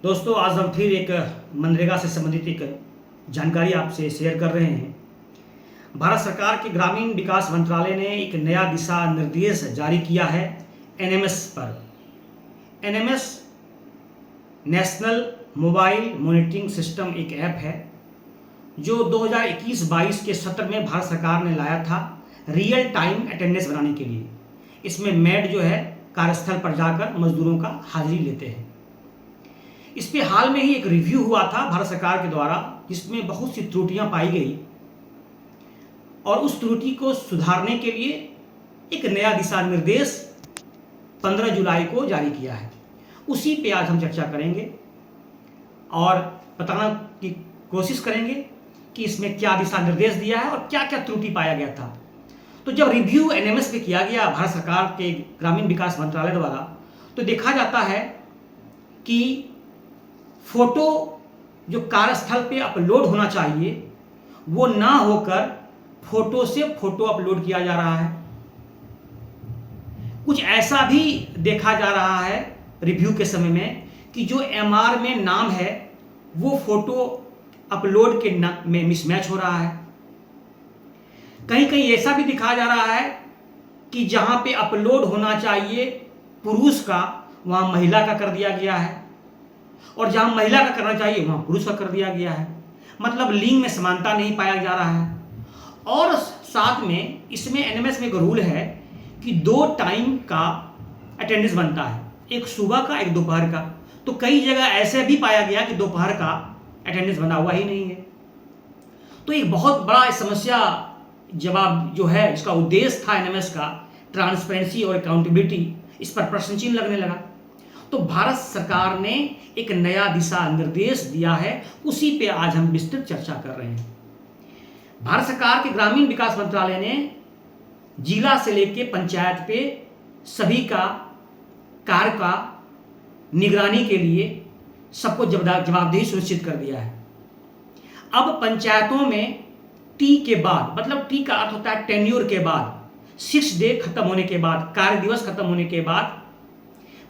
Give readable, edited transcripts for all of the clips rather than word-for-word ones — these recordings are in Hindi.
दोस्तों, आज हम फिर एक मनरेगा से संबंधित एक जानकारी आपसे शेयर कर रहे हैं। भारत सरकार के ग्रामीण विकास मंत्रालय ने एक नया दिशा निर्देश जारी किया है एनएमएस पर। NMS national mobile monitoring system एक ऐप है जो 2021-22 के सत्र में भारत सरकार ने लाया था रियल टाइम अटेंडेंस बनाने के लिए। इसमें मेड जो है कार्यस्थल पर जाकर मजदूरों का हाजिरी लेते हैं। इस पे हाल में ही एक रिव्यू हुआ था भारत सरकार के द्वारा, जिसमें बहुत सी त्रुटियां पाई गई और उस त्रुटि को सुधारने के लिए एक नया दिशा निर्देश 15 जुलाई को जारी किया है। उसी पे आज हम चर्चा करेंगे और बताना की कोशिश करेंगे कि इसमें क्या दिशा निर्देश दिया है और क्या क्या त्रुटि पाया गया था। तो जब रिव्यू एनएमएस पे किया गया भारत सरकार के ग्रामीण विकास मंत्रालय द्वारा, तो देखा जाता है कि फोटो जो कार्यस्थल पे अपलोड होना चाहिए वो ना होकर फोटो से फोटो अपलोड किया जा रहा है। कुछ ऐसा भी देखा जा रहा है रिव्यू के समय में कि जो एमआर में नाम है वो फोटो अपलोड के में मिसमैच हो रहा है। कहीं कहीं ऐसा भी दिखाया जा रहा है कि जहां पे अपलोड होना चाहिए पुरुष का, वहां महिला का कर दिया गया है, और जहां महिला का करना चाहिए वहां पुरुष का कर दिया गया है। मतलब लिंग में समानता नहीं पाया जा रहा है। और साथ में इसमें एनएमएस में एक रूल है कि 2 टाइम का अटेंडेंस बनता है, एक सुबह का एक दोपहर का। तो कई जगह ऐसे भी पाया गया कि दोपहर का अटेंडेंस बना हुआ ही नहीं है। तो एक बहुत बड़ा समस्या जवाब जो है, इसका उद्देश्य था एनएमएस का ट्रांसपेरेंसी और अकाउंटेबिलिटी, इस पर प्रश्न चिन्ह लगने लगा। तो भारत सरकार ने एक नया दिशा निर्देश दिया है, उसी पे आज हम विस्तृत चर्चा कर रहे हैं। भारत सरकार के ग्रामीण विकास मंत्रालय ने जिला से लेकर पंचायत पे सभी का कार्य का निगरानी के लिए सबको जवाबदेही सुनिश्चित कर दिया है। अब पंचायतों में टी के बाद, मतलब टी का अर्थ होता है टेन्योर के बाद, 6 डे खत्म होने के बाद, कार्य दिवस खत्म होने के बाद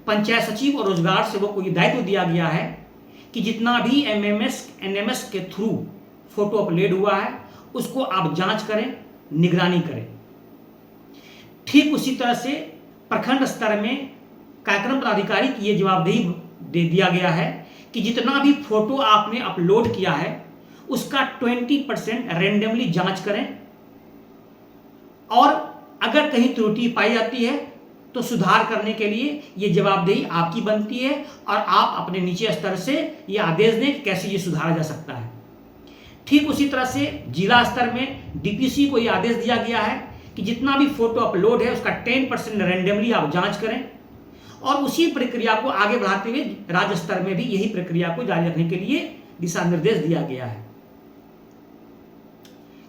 पंचायत सचिव और रोजगार सेवक को यह दायित्व दिया गया है कि जितना भी एनएमएस के थ्रू फोटो अपलोड हुआ है उसको आप जांच करें, निगरानी करें। ठीक उसी तरह से प्रखंड स्तर में कार्यक्रम पदाधिकारी की यह जवाबदेही दे दिया गया है कि जितना भी फोटो आपने अपलोड किया है उसका 20% रैंडमली जांच करें, और अगर कहीं त्रुटि पाई जाती है तो सुधार करने के लिए ये जवाबदेही आपकी बनती है और आप अपने नीचे स्तर से ये आदेश दें कि कैसे ये सुधारा जा सकता है। ठीक उसी तरह से जिला स्तर में डीपीसी को ये आदेश दिया गया है कि जितना भी फोटो अपलोड है उसका 10% रैंडमली आप जांच करें, और उसी प्रक्रिया को आगे बढ़ाते हुए राज्य स्तर में भी यही प्रक्रिया को जारी रखने के लिए दिशा निर्देश दिया गया है,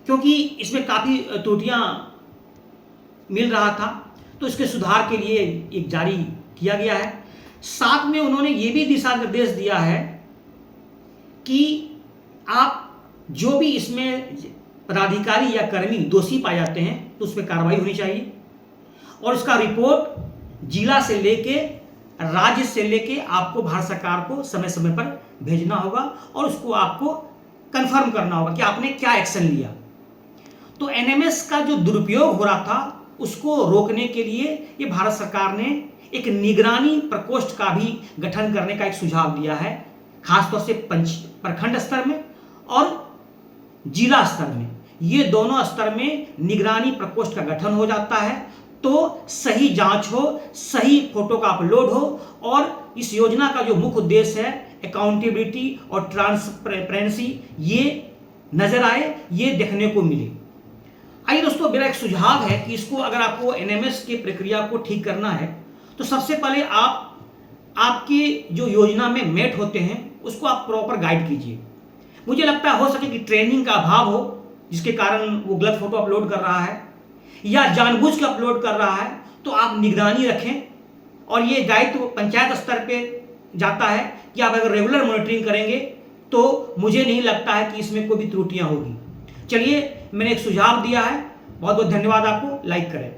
क्योंकि इसमें काफी त्रुटियां मिल रहा था। तो इसके सुधार के लिए एक जारी किया गया है। साथ में उन्होंने ये भी दिशा निर्देश दिया है कि आप जो भी इसमें पदाधिकारी या कर्मी दोषी पाए जाते हैं तो उस पर कार्रवाई होनी चाहिए, और उसका रिपोर्ट जिला से लेके राज्य से लेके आपको भारत सरकार को समय समय पर भेजना होगा, और उसको आपको कंफर्म करना होगा कि आपने क्या एक्शन लिया। तो एनएमएस का जो दुरुपयोग हो रहा था उसको रोकने के लिए ये भारत सरकार ने एक निगरानी प्रकोष्ठ का भी गठन करने का एक सुझाव दिया है, खासतौर से प्रखंड स्तर में और जिला स्तर में। ये दोनों स्तर में निगरानी प्रकोष्ठ का गठन हो जाता है तो सही जांच हो, सही फोटो का अपलोड हो, और इस योजना का जो मुख्य उद्देश्य है अकाउंटेबिलिटी और ट्रांसपेरेंसी ये नजर आए, ये देखने को मिले। आइए दोस्तों, मेरा एक सुझाव है कि इसको अगर आपको एनएमएस की प्रक्रिया को ठीक करना है तो सबसे पहले आप आपकी जो योजना में मेट होते हैं उसको आप प्रॉपर गाइड कीजिए। मुझे लगता है हो सके कि ट्रेनिंग का अभाव हो जिसके कारण वो गलत फोटो अपलोड कर रहा है या जानबूझ के अपलोड कर रहा है, तो आप निगरानी रखें। और ये दायित्व पंचायत स्तर पे जाता है कि आप अगर रेगुलर मॉनिटरिंग करेंगे तो मुझे नहीं लगता है कि इसमें कोई भी त्रुटियां होगी। चलिए, मैंने एक सुझाव दिया है। बहुत बहुत धन्यवाद आपको। लाइक करें।